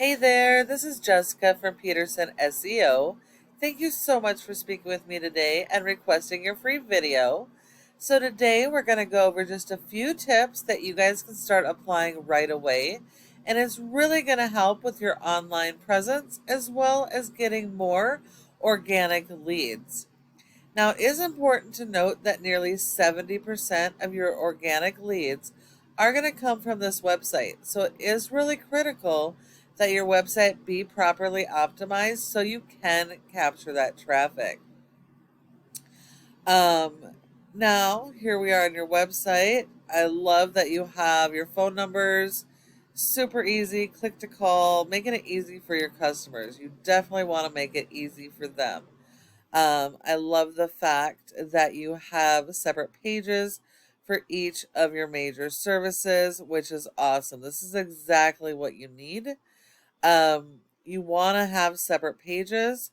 Hey there, this is Jessica from Peterson SEO. Thank you so much for speaking with me today and requesting your free video. So today we're going to go over just a few tips that you guys can start applying right away. And it's really going to help with your online presence as well as getting more organic leads. Now, it is important to note that nearly 70% of your organic leads are going to come from this website. So it is really critical that your website be properly optimized so you can capture that traffic. Um, Now, here we are on your website. I love that you have your phone numbers, super easy, click to call, making it easy for your customers. You definitely want to make it easy for them. I love the fact that you have separate pages for each of your major services, which is awesome. This is exactly what you need. You want to have separate pages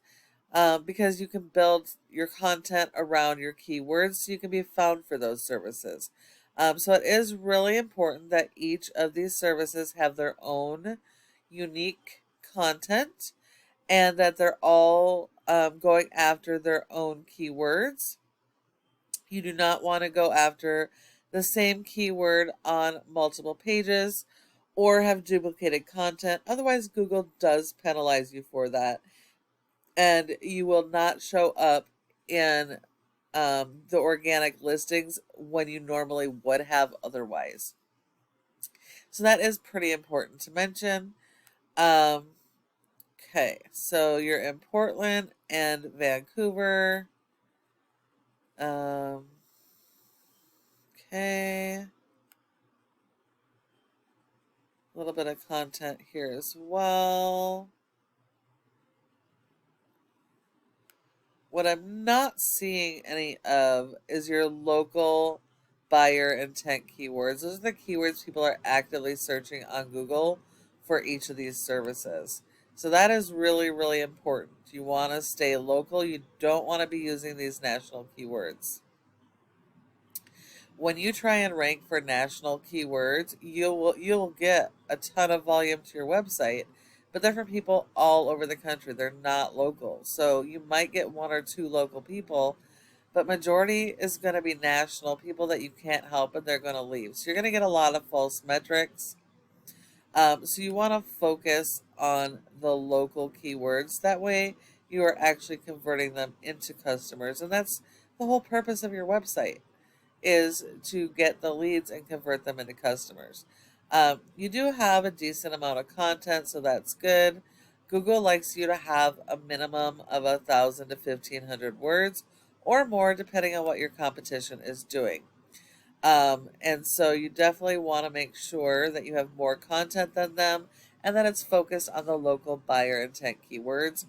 because you can build your content around your keywords so you can be found for those services. So it is really important that each of these services have their own unique content and that they're all going after their own keywords. You do not want to go after the same keyword on multiple pages or have duplicated content. Otherwise, Google does penalize you for that, and you will not show up in the organic listings when you normally would have otherwise. So that is pretty important to mention. Um, Okay, so you're in Portland and Vancouver. Um, okay, a little bit of content here as well. What I'm not seeing any of is your local buyer intent keywords. Those are the keywords people are actively searching on Google for each of these services. So that is really, really important. You want to stay local. You don't want to be using these national keywords. When you try and rank for national keywords, you'll get a ton of volume to your website, but they're from people all over the country. They're not local. So you might get one or two local people, but majority is going to be national people that you can't help and they're going to leave. So you're going to get a lot of false metrics. So you want to focus on the local keywords. That way you are actually converting them into customers. And that's the whole purpose of your website, is to get the leads and convert them into customers. You do have a decent amount of content, so that's good. Google likes you to have a minimum of 1,000 to 1,500 words or more, depending on what your competition is doing. And so you definitely want to make sure that you have more content than them and that it's focused on the local buyer intent keywords.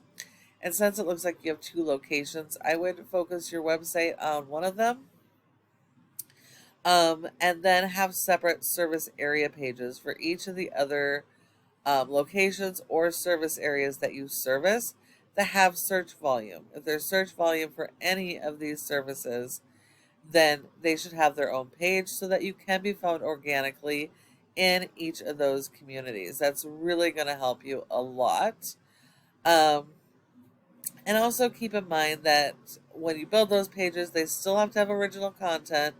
And since it looks like you have two locations, I would focus your website on one of them, and then have separate service area pages for each of the other locations or service areas that you service that have search volume. If there's search volume for any of these services, then they should have their own page so that you can be found organically in each of those communities. That's really going to help you a lot. Um, and also keep in mind that when you build those pages, they still have to have original content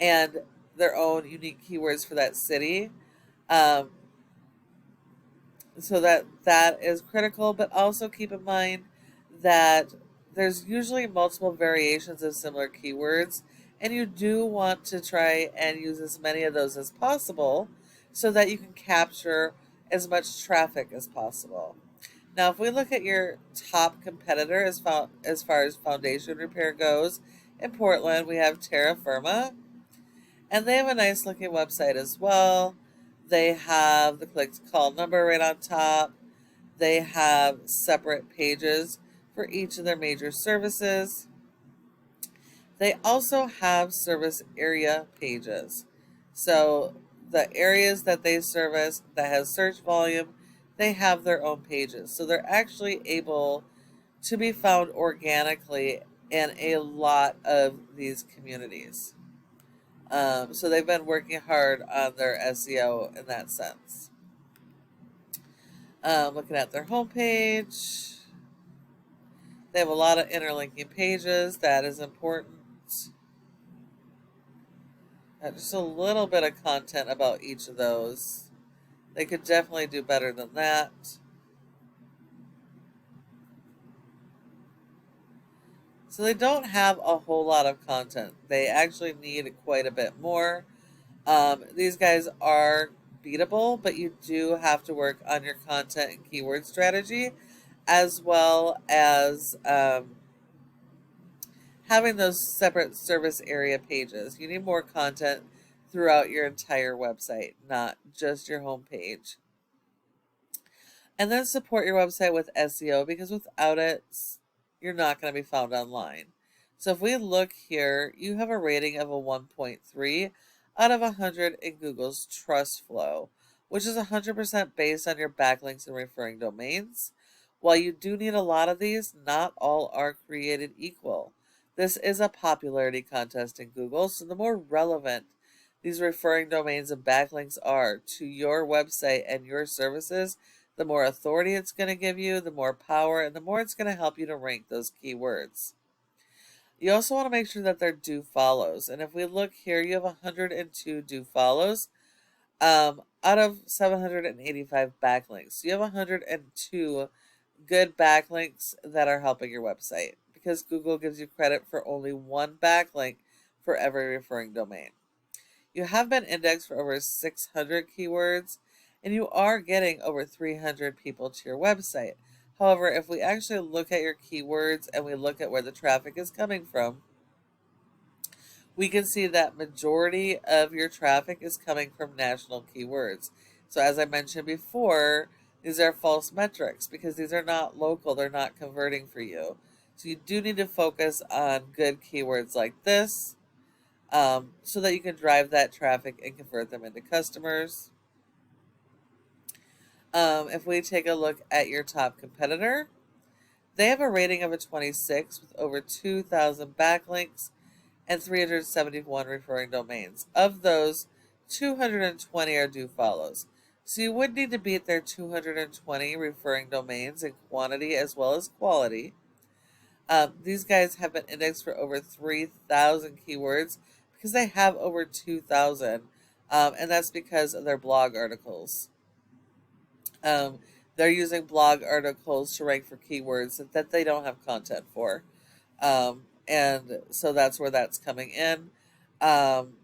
and their own unique keywords for that city. Um, so that is critical, but also keep in mind that there's usually multiple variations of similar keywords, and you do want to try and use as many of those as possible so that you can capture as much traffic as possible. Now, if we look at your top competitor as far as foundation repair goes, in Portland, we have Terra Firma. And they have a nice looking website as well. They have the click to call number right on top. They have separate pages for each of their major services. They also have service area pages. So the areas that they service that has search volume, they have their own pages. So they're actually able to be found organically in a lot of these communities. So they've been working hard on their SEO in that sense. Looking at their homepage, they have a lot of interlinking pages. That is important. Just a little bit of content about each of those. They could definitely do better than that. So they don't have a whole lot of content. They actually need quite a bit more. These guys are beatable, but you do have to work on your content and keyword strategy, as well as having those separate service area pages. You need more content throughout your entire website, not just your homepage. And then support your website with SEO, because without it, you're not going to be found online. So if we look here, you have a rating of a 1.3 out of 100 in Google's Trust Flow, which is 100% based on your backlinks and referring domains. While you do need a lot of these, not all are created equal. This is a popularity contest in Google, so the more relevant these referring domains and backlinks are to your website and your services, the more authority it's going to give you, the more power, and the more it's going to help you to rank those keywords. You also want to make sure that they're do follows. And if we look here, you have 102 do follows out of 785 backlinks. So you have 102 good backlinks that are helping your website, because Google gives you credit for only one backlink for every referring domain. You have been indexed for over 600 keywords, and you are getting over 300 people to your website. However, if we actually look at your keywords and we look at where the traffic is coming from, we can see that majority of your traffic is coming from national keywords. So as I mentioned before, these are false metrics because these are not local, they're not converting for you. So you do need to focus on good keywords like this, so that you can drive that traffic and convert them into customers. If we take a look at your top competitor, they have a rating of a 26 with over 2,000 backlinks and 371 referring domains. Of those, 220 are do follows. So you would need to beat their 220 referring domains in quantity as well as quality. These guys have been indexed for over 3,000 keywords because they have over 2,000, and that's because of their blog articles. They're using blog articles to rank for keywords that they don't have content for. And so that's where that's coming in. And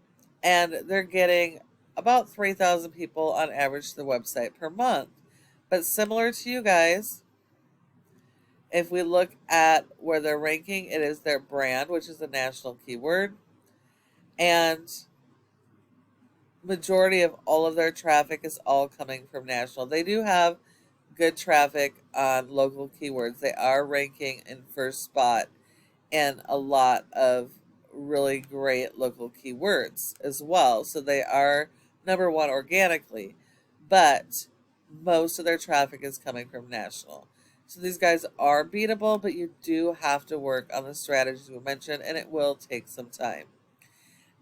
they're getting about 3,000 people on average to the website per month. But similar to you guys, if we look at where they're ranking, it is their brand, which is a national keyword. And majority of all of their traffic is all coming from national. They do have good traffic on local keywords. They are ranking in first spot in a lot of really great local keywords as well. So they are number one organically, but most of their traffic is coming from national. So these guys are beatable, but you do have to work on the strategies we mentioned, and it will take some time.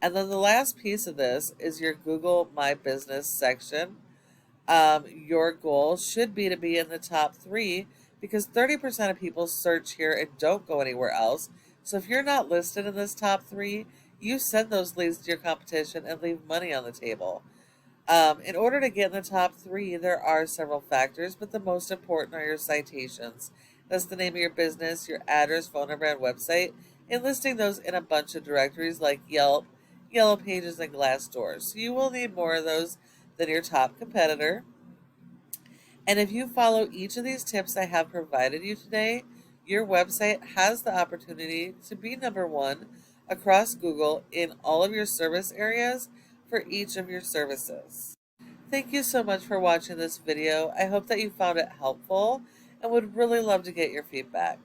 And then the last piece of this is your Google My Business section. Your goal should be to be in the top 3, because 30% of people search here and don't go anywhere else. So if you're not listed in this top 3, you send those leads to your competition and leave money on the table. In order to get in the top 3, there are several factors, but the most important are your citations. That's the name of your business, your address, phone number, and website, and listing those in a bunch of directories like Yelp, Yellow Pages, and Glassdoor. So you will need more of those than your top competitor. And if you follow each of these tips I have provided you today, your website has the opportunity to be number 1 across Google in all of your service areas for each of your services. Thank you so much for watching this video. I hope that you found it helpful and would really love to get your feedback.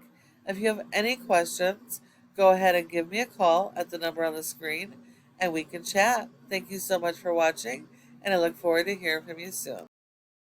If you have any questions, go ahead and give me a call at the number on the screen and we can chat. Thank you so much for watching, and I look forward to hearing from you soon.